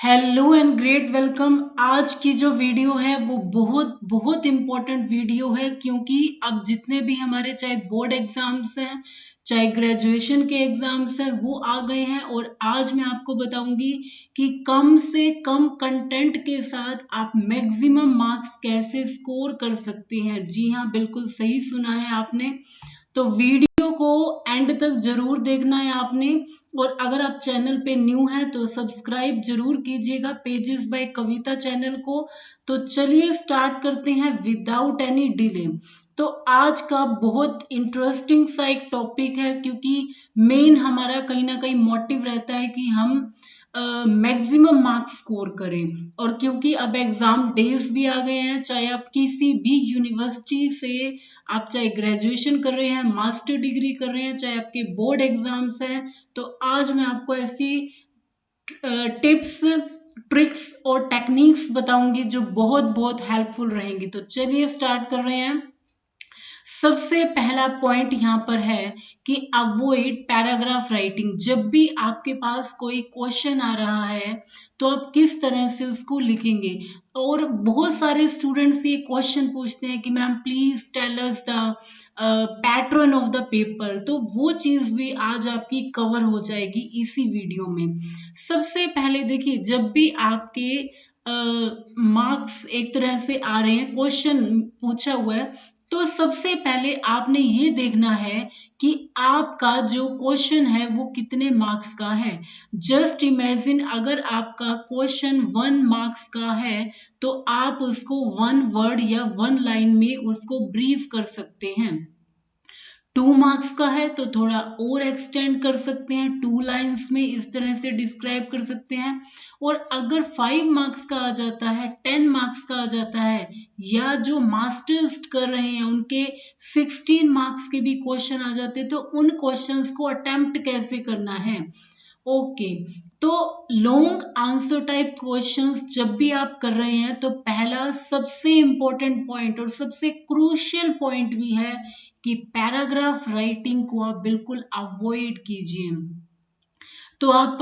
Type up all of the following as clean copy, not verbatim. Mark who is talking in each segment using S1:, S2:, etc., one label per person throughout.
S1: Hello and great welcome. आज की जो वीडियो है वो बहुत बहुत इम्पोर्टेंट वीडियो है, क्योंकि अब जितने भी हमारे चाहे बोर्ड एग्जाम्स हैं चाहे ग्रेजुएशन के एग्जाम्स हैं वो आ गए हैं। और आज मैं आपको बताऊंगी कि कम से कम कंटेंट के साथ आप मैक्सिमम मार्क्स कैसे स्कोर कर सकते हैं। जी हाँ, बिल्कुल सही सुना है आपने। तो वीडियो को एंड तक जरूर देखना है आपने। और अगर आप चैनल पे न्यू हैं तो सब्सक्राइब जरूर कीजिएगा पेजेस बाय कविता चैनल को। तो चलिए स्टार्ट करते हैं विदाउट एनी डिले। तो आज का बहुत इंटरेस्टिंग सा एक टॉपिक है, क्योंकि मेन हमारा कहीं ना कहीं मोटिव रहता है कि हम मैक्सिमम मार्क्स स्कोर करें। और क्योंकि अब एग्जाम डेज भी आ गए हैं, चाहे आप किसी भी यूनिवर्सिटी से आप चाहे ग्रेजुएशन कर रहे हैं, मास्टर डिग्री कर रहे हैं, चाहे आपके बोर्ड एग्जाम्स हैं, तो आज मैं आपको ऐसी टिप्स ट्रिक्स और टेक्निक्स बताऊंगी जो बहुत बहुत हेल्पफुल रहेंगी। तो चलिए स्टार्ट कर रहे हैं। सबसे पहला पॉइंट यहाँ पर है कि अवॉइड पैराग्राफ राइटिंग। जब भी आपके पास कोई क्वेश्चन आ रहा है तो आप किस तरह से उसको लिखेंगे। और बहुत सारे स्टूडेंट्स ये क्वेश्चन पूछते हैं कि ma'am please tell us the pattern of the paper. तो वो चीज भी आज आपकी कवर हो जाएगी इसी वीडियो में। सबसे पहले देखिए, जब भी आपके मार्क्स एक तरह से आ रहे हैं, क्वेश्चन पूछा हुआ है, तो सबसे पहले आपने ये देखना है कि आपका जो क्वेश्चन है वो कितने मार्क्स का है। जस्ट इमेजिन, अगर आपका क्वेश्चन 1 मार्क्स का है तो आप उसको 1 वर्ड या 1 लाइन में उसको ब्रीफ कर सकते हैं। 2 मार्क्स का है तो थोड़ा और एक्सटेंड कर सकते हैं, 2 लाइन्स में इस तरह से डिस्क्राइब कर सकते हैं। और अगर 5 मार्क्स का आ जाता है, 10 मार्क्स का आ जाता है, या जो मास्टर्स कर रहे हैं उनके 16 मार्क्स के भी क्वेश्चन आ जाते हैं, तो उन क्वेश्चंस को अटेम्प्ट कैसे करना है। ओके, तो लॉन्ग आंसर टाइप क्वेश्चंस जब भी आप कर रहे हैं तो पहला सबसे इंपॉर्टेंट पॉइंट और सबसे क्रूशियल पॉइंट भी है कि पैराग्राफ राइटिंग को आप बिल्कुल अवॉइड कीजिए। तो आप,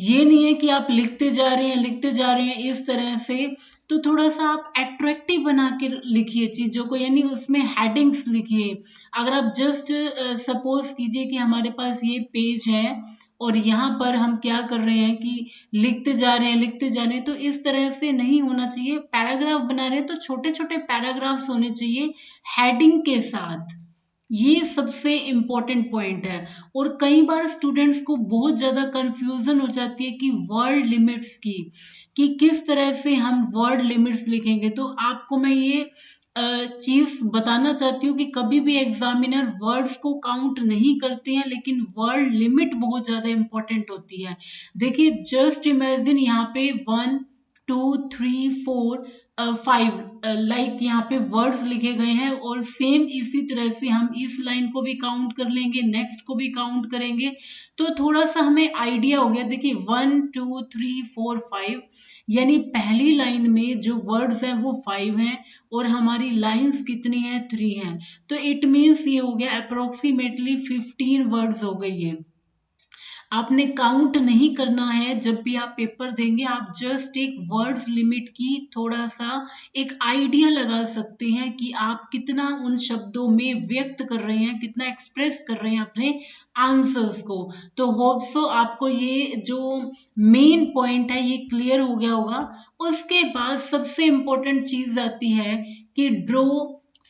S1: ये नहीं है कि आप लिखते जा रहे हैं लिखते जा रहे हैं इस तरह से। तो थोड़ा सा आप अट्रैक्टिव बना के लिखिए चीजों को, यानी उसमें हेडिंग्स लिखिए। अगर आप जस्ट सपोज कीजिए कि हमारे पास ये पेज है और यहाँ पर हम क्या कर रहे हैं कि लिखते जा रहे हैं, तो इस तरह से नहीं होना चाहिए। पैराग्राफ बना रहे हैं तो छोटे छोटे पैराग्राफ्स होने चाहिए हेडिंग के साथ। ये सबसे इम्पोर्टेंट पॉइंट है। और कई बार स्टूडेंट्स को बहुत ज्यादा कंफ्यूजन हो जाती है कि वर्ड लिमिट्स की, कि किस तरह से हम वर्ड लिमिट्स लिखेंगे। तो आपको मैं ये चीज बताना चाहती हूँ कि कभी भी एग्जामिनर वर्ड्स को काउंट नहीं करते हैं, लेकिन वर्ड लिमिट बहुत ज्यादा इंपॉर्टेंट होती है। देखिए, जस्ट इमेजिन यहाँ पे 1 2 3 4 5 लाइक यहाँ पे वर्ड्स लिखे गए हैं, और सेम इसी तरह से हम इस लाइन को भी काउंट कर लेंगे, नेक्स्ट को भी काउंट करेंगे। तो थोड़ा सा हमें आइडिया हो गया। देखिए 1 2 3 4 5, यानी पहली लाइन में जो वर्ड्स हैं वो 5 हैं और हमारी लाइंस कितनी है, 3 हैं। तो इट मीन्स ये हो गया अप्रोक्सीमेटली 15 वर्ड्स हो गई है। आपने काउंट नहीं करना है जब भी आप पेपर देंगे। आप जस्ट एक वर्ड्स लिमिट की थोड़ा सा एक आइडिया लगा सकते हैं कि आप कितना उन शब्दों में व्यक्त कर रहे हैं, कितना एक्सप्रेस कर रहे हैं अपने आंसर्स को। तो होप सो आपको ये जो मेन पॉइंट है ये क्लियर हो गया होगा। उसके बाद सबसे इंपॉर्टेंट चीज आती है कि draw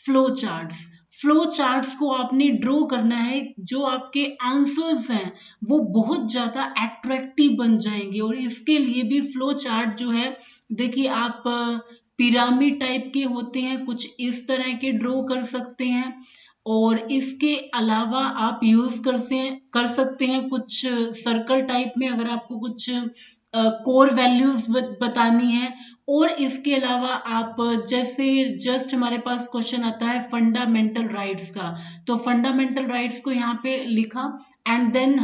S1: flow charts. Flow charts को आपने ड्रॉ करना है, जो आपके आंसर्स हैं वो बहुत ज्यादा अट्रैक्टिव बन जाएंगे। और इसके लिए भी फ्लो चार्ट जो है, देखिए आप पिरामिड टाइप के होते हैं, कुछ इस तरह के ड्रॉ कर सकते हैं। और इसके अलावा आप यूज कर सकते हैं कुछ सर्कल टाइप में, अगर आपको कुछ कोर वैल्यूज बतानी है। और इसके अलावा आप जैसे जस्ट हमारे पास क्वेश्चन आता है फंडामेंटल राइट्स का, तो फंडामेंटल राइट्स को यहाँ पे लिखा। एंड देन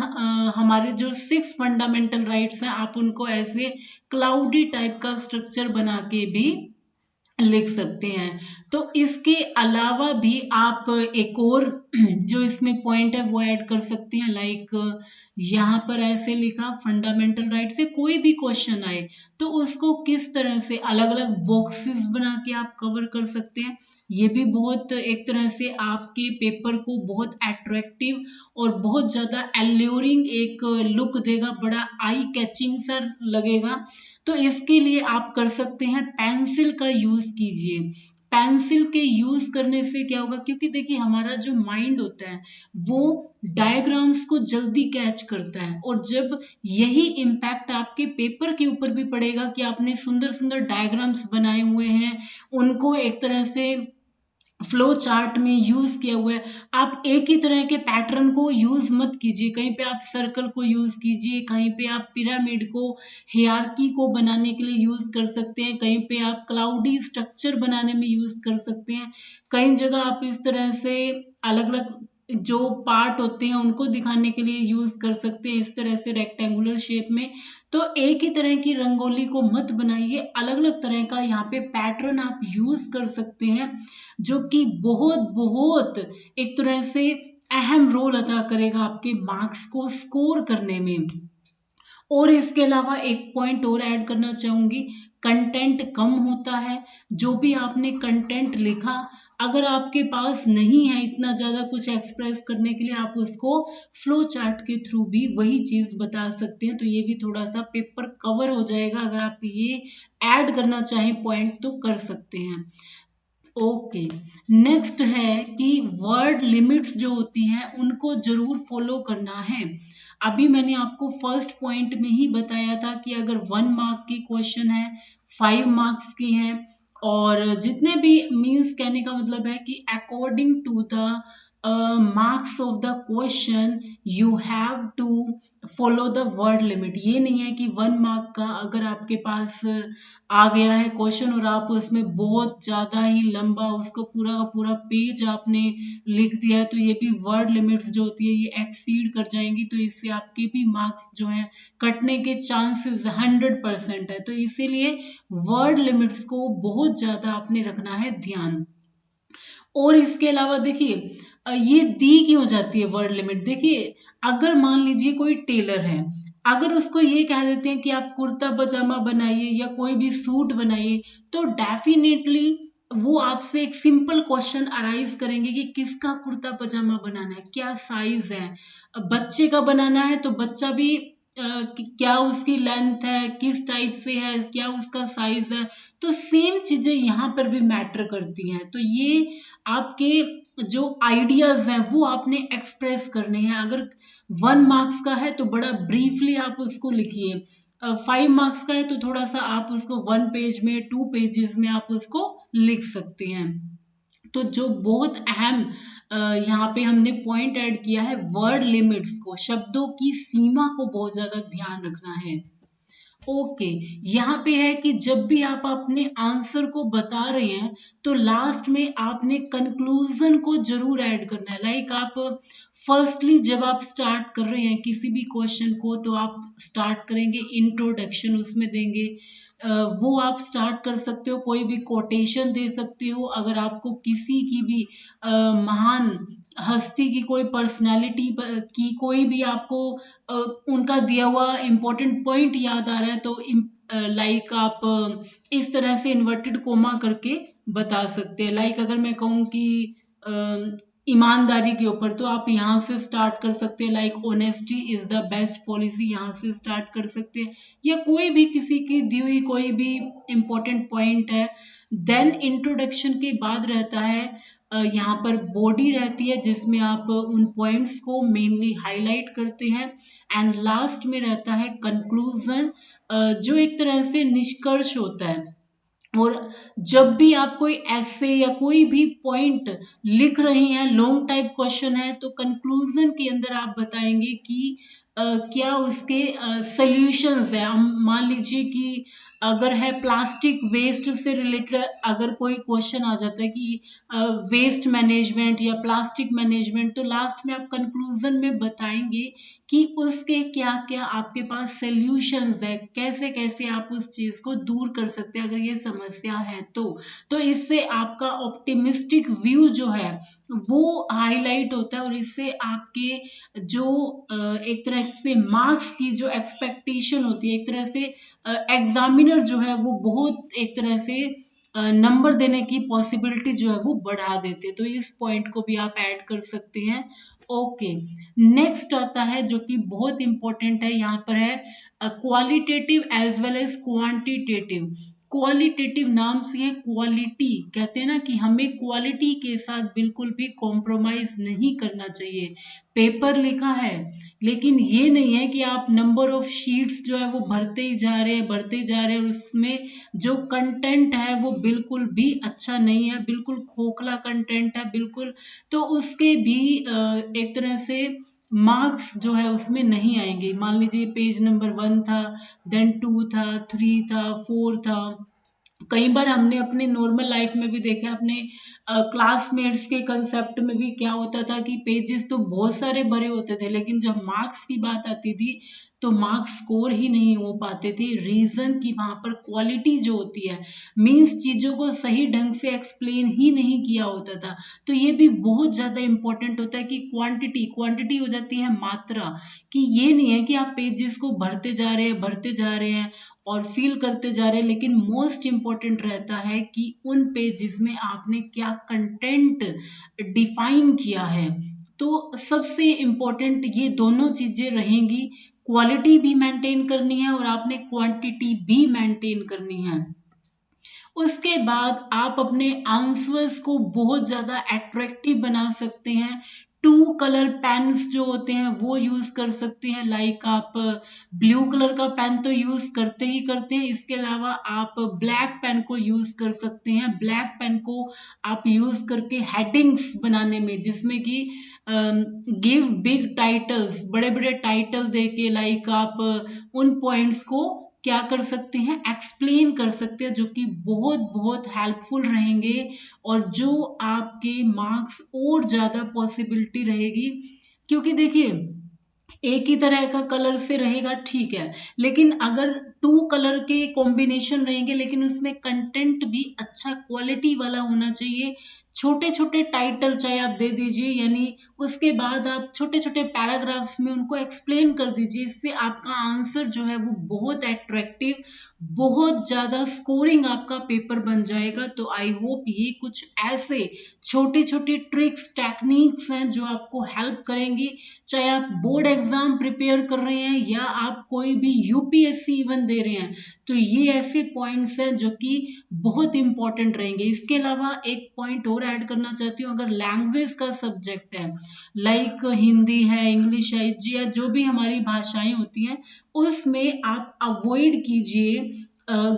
S1: हमारे जो 6 फंडामेंटल राइट्स हैं आप उनको ऐसे क्लाउडी टाइप का स्ट्रक्चर बना के भी लिख सकते हैं। तो इसके अलावा भी आप एक और जो इसमें पॉइंट है वो ऐड कर सकते हैं। लाइक यहाँ पर ऐसे लिखा, फंडामेंटल राइट से कोई भी क्वेश्चन आए तो उसको किस तरह से अलग अलग बॉक्सेस बना के आप कवर कर सकते हैं। ये भी बहुत एक तरह से आपके पेपर को बहुत अट्रैक्टिव और बहुत ज्यादा एल्यूरिंग एक लुक देगा, बड़ा आई कैचिंग सा लगेगा। तो इसके लिए आप कर सकते हैं, पेंसिल का यूज कीजिए। पेंसिल के यूज करने से क्या होगा, क्योंकि देखिए हमारा जो माइंड होता है वो डायग्राम्स को जल्दी कैच करता है, और जब यही इम्पैक्ट आपके पेपर के ऊपर भी पड़ेगा कि आपने सुंदर सुंदर डायग्राम्स बनाए हुए हैं, उनको एक तरह से फ्लो चार्ट में यूज किया हुआ है, आप एक ही तरह के पैटर्न को यूज मत कीजिए। कहीं पे आप सर्कल को यूज कीजिए, कहीं पे आप पिरामिड को, हियरार्की को बनाने के लिए यूज कर सकते हैं, कहीं पे आप क्लाउडी स्ट्रक्चर बनाने में यूज कर सकते हैं, कई जगह आप इस तरह से अलग अलग जो पार्ट होते हैं उनको दिखाने के लिए यूज कर सकते हैं, इस तरह से रेक्टेंगुलर शेप में। तो एक ही तरह की रंगोली को मत बनाइए, अलग अलग तरह का यहाँ पे पैटर्न आप यूज कर सकते हैं, जो कि बहुत बहुत एक तरह से अहम रोल अदा करेगा आपके मार्क्स को स्कोर करने में। और इसके अलावा एक पॉइंट और ऐड करना चाहूंगी, कंटेंट कम होता है। जो भी आपने कंटेंट लिखा, अगर आपके पास नहीं है इतना ज्यादा कुछ एक्सप्रेस करने के लिए, आप उसको फ्लो चार्ट के थ्रू भी वही चीज बता सकते हैं, तो ये भी थोड़ा सा पेपर कवर हो जाएगा। अगर आप ये ऐड करना चाहें पॉइंट तो कर सकते हैं। ओके, नेक्स्ट है कि वर्ड लिमिट्स जो होती हैं उनको जरूर फॉलो करना है। अभी मैंने आपको फर्स्ट पॉइंट में ही बताया था कि अगर 1 मार्क की क्वेश्चन है, 5 मार्क्स की है, और जितने भी मीन्स, कहने का मतलब है कि according to the marks of the question you have to follow the word limit. ये नहीं है कि 1 मार्क का अगर आपके पास आ गया है क्वेश्चन और आप उसमें बहुत ज्यादा ही लंबा उसको पूरा का पूरा पेज आपने लिख दिया है, तो ये भी वर्ड लिमिट्स जो होती है ये एक्सीड कर जाएंगी, तो इससे आपके भी मार्क्स जो हैं कटने के चांसेस 100% है। तो इसीलिए वर्ड लिमिट्स को बहुत ज्यादा आपने रखना है ध्यान। और इसके अलावा देखिए ये दी क्यों जाती है वर्ड लिमिट। देखिए अगर मान लीजिए कोई टेलर है, अगर उसको ये कह देते हैं कि आप कुर्ता पजामा बनाइए या कोई भी सूट बनाइए, तो डेफिनेटली वो आपसे एक सिंपल क्वेश्चन अराइज करेंगे कि किसका कुर्ता पजामा बनाना है, क्या साइज है। बच्चे का बनाना है तो बच्चा भी क्या उसकी लेंथ है, किस टाइप से है, क्या उसका साइज है। तो सेम चीजें यहाँ पर भी मैटर करती हैं। तो ये आपके जो आइडियाज हैं वो आपने एक्सप्रेस करने हैं। अगर 1 मार्क्स का है तो बड़ा ब्रीफली आप उसको लिखिए, 5 मार्क्स का है तो थोड़ा सा आप उसको 1 पेज में, 2 पेजेस में आप उसको लिख सकते हैं। तो जो बहुत अहम यहाँ पे हमने पॉइंट ऐड किया है, वर्ड लिमिट्स को, शब्दों की सीमा को बहुत ज्यादा ध्यान रखना है। ओके, यहाँ पे है कि जब भी आप अपने आंसर को बता रहे हैं तो लास्ट में आपने कंक्लूजन को जरूर ऐड करना है। लाइक आप फर्स्टली जब आप स्टार्ट कर रहे हैं किसी भी क्वेश्चन को, तो आप स्टार्ट करेंगे इंट्रोडक्शन उसमें देंगे, वो आप स्टार्ट कर सकते हो, कोई भी कोटेशन दे सकते हो। अगर आपको किसी की भी महान हस्ती की कोई पर्सनैलिटी की कोई भी आपको उनका दिया हुआ इम्पोर्टेंट पॉइंट याद आ रहा है, तो लाइक आप इस तरह से इन्वर्टेड कोमा करके बता सकते हैं। लाइक अगर मैं कहूँ कि ईमानदारी के ऊपर, तो आप यहाँ से स्टार्ट कर सकते हैं, like honesty is the best policy, यहाँ से स्टार्ट कर सकते हैं। या कोई भी किसी की दी हुई कोई भी इम्पोर्टेंट पॉइंट है। देन इंट्रोडक्शन के बाद रहता है यहाँ पर बॉडी रहती है जिसमें आप उन पॉइंट्स को मेनली हाईलाइट करते हैं। एंड लास्ट में रहता है कंक्लूजन, जो एक तरह से निष्कर्ष होता है। और जब भी आप कोई ऐसे या कोई भी पॉइंट लिख रहे हैं, लॉन्ग टाइप क्वेश्चन है, तो कंक्लूजन के अंदर आप बताएंगे कि क्या उसके सॉल्यूशंस है। हम मान लीजिए कि अगर है प्लास्टिक वेस्ट से रिलेटेड अगर कोई क्वेश्चन आ जाता है कि वेस्ट मैनेजमेंट या प्लास्टिक मैनेजमेंट, तो लास्ट में आप कंक्लूजन में बताएंगे कि उसके क्या क्या आपके पास सॉल्यूशंस है, कैसे कैसे आप उस चीज को दूर कर सकते हैं अगर ये समस्या है तो इससे आपका ऑप्टिमिस्टिक व्यू जो है वो हाईलाइट होता है, और इससे आपके जो एक तरह से मार्क्स की जो एक्सपेक्टेशन होती है, एक तरह से एग्जामिनर जो है वो बहुत एक तरह से नंबर देने की पॉसिबिलिटी जो है वो बढ़ा देते हैं। तो इस पॉइंट को भी आप ऐड कर सकते हैं। ओके, नेक्स्ट आता है जो कि बहुत इंपॉर्टेंट है, यहाँ पर है qualitative as well as quantitative. Qualitative नाम से है क्वालिटी, कहते हैं ना कि हमें क्वालिटी के साथ बिल्कुल भी कॉम्प्रोमाइज नहीं करना चाहिए। पेपर लिखा है, लेकिन ये नहीं है कि आप नंबर ऑफ शीट्स जो है वो भरते ही जा रहे हैं भरते जा रहे हैं, और उसमें जो कंटेंट है वो बिल्कुल भी अच्छा नहीं है, बिल्कुल खोखला कंटेंट है बिल्कुल। तो उसके भी एक तरह से मार्क्स जो है उसमें नहीं आएंगे। मान लीजिए पेज नंबर 1 था, देन 2 था, 3 था, 4 था। कई बार हमने अपने नॉर्मल लाइफ में भी देखा, अपने क्लासमेट्स के कंसेप्ट में भी क्या होता था कि पेजेस तो बहुत सारे भरे होते थे, लेकिन जब मार्क्स की बात आती थी तो मार्क्स स्कोर ही नहीं हो पाते थे। रीजन कि वहां पर क्वालिटी जो होती है, मीन्स चीजों को सही ढंग से एक्सप्लेन ही नहीं किया होता था। तो ये भी बहुत ज्यादा इंपॉर्टेंट होता है कि क्वांटिटी क्वांटिटी हो जाती है मात्रा, कि ये नहीं है कि आप पेजेस को भरते जा रहे हैं भरते जा रहे हैं और फील करते जा रहे हैं, लेकिन मोस्ट इंपॉर्टेंट रहता है कि उन पेजेस में आपने क्या कंटेंट डिफाइन किया है। तो सबसे इंपॉर्टेंट ये दोनों चीजें रहेंगी, क्वालिटी भी मेंटेन करनी है और आपने क्वांटिटी भी मेंटेन करनी है। उसके बाद आप अपने आंसर्स को बहुत ज्यादा अट्रैक्टिव बना सकते हैं। टू कलर पेन्स जो होते हैं वो यूज कर सकते हैं, लाइक आप ब्लू कलर का पेन तो यूज करते ही करते हैं, इसके अलावा आप ब्लैक पेन को यूज कर सकते हैं। ब्लैक पेन को आप यूज करके हेडिंग्स बनाने में, जिसमें कि गिव बिग टाइटल्स, बड़े बड़े टाइटल देके, लाइक आप उन पॉइंट्स को क्या कर सकते हैं, एक्सप्लेन कर सकते हैं, जो कि बहुत बहुत हेल्पफुल रहेंगे और जो आपके मार्क्स और ज्यादा पॉसिबिलिटी रहेगी। क्योंकि देखिए, एक ही तरह का कलर से रहेगा ठीक है, लेकिन अगर टू कलर के कॉम्बिनेशन रहेंगे लेकिन उसमें कंटेंट भी अच्छा क्वालिटी वाला होना चाहिए। छोटे छोटे टाइटल चाहे आप दे दीजिए, यानी उसके बाद आप छोटे छोटे पैराग्राफ्स में उनको एक्सप्लेन कर दीजिए, इससे आपका आंसर जो है वो बहुत अट्रैक्टिव, बहुत ज्यादा स्कोरिंग आपका पेपर बन जाएगा। तो आई होप ये कुछ ऐसे छोटी छोटी ट्रिक्स टेक्निक्स हैं जो आपको हेल्प करेंगी, चाहे आप बोर्ड एग्जाम प्रिपेयर कर रहे हैं या आप कोई भी यूपीएससी इवन दे रहे हैं। तो ये ऐसे पॉइंट्स हैं जो कि बहुत इंपॉर्टेंट रहेंगे। इसके अलावा एक पॉइंट और ऐड करना चाहती हूँ, अगर लैंग्वेज का सब्जेक्ट है, लाइक हिंदी है, इंग्लिश है, या जो भी हमारी भाषाएं होती हैं, उसमें आप अवॉइड कीजिए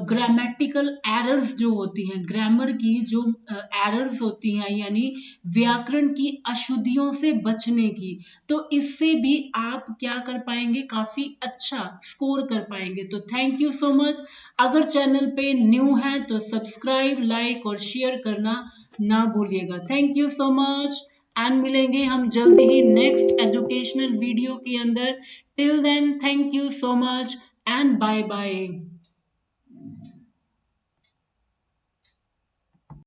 S1: ग्रामेटिकल एरर्स जो होती हैं, ग्रामर की जो एरर्स होती हैं, यानी व्याकरण की अशुद्धियों से बचने की। तो इससे भी आप क्या कर पाएंगे, काफी अच्छा स्कोर कर पाएंगे। तो थैंक यू सो मच। अगर चैनल पे न्यू है तो सब्सक्राइब, लाइक और शेयर करना ना भूलिएगा। Thank you so much, and मिलेंगे हम जल्दी ही नेक्स्ट एजुकेशनल वीडियो के अंदर। Till then, thank you so much and bye bye.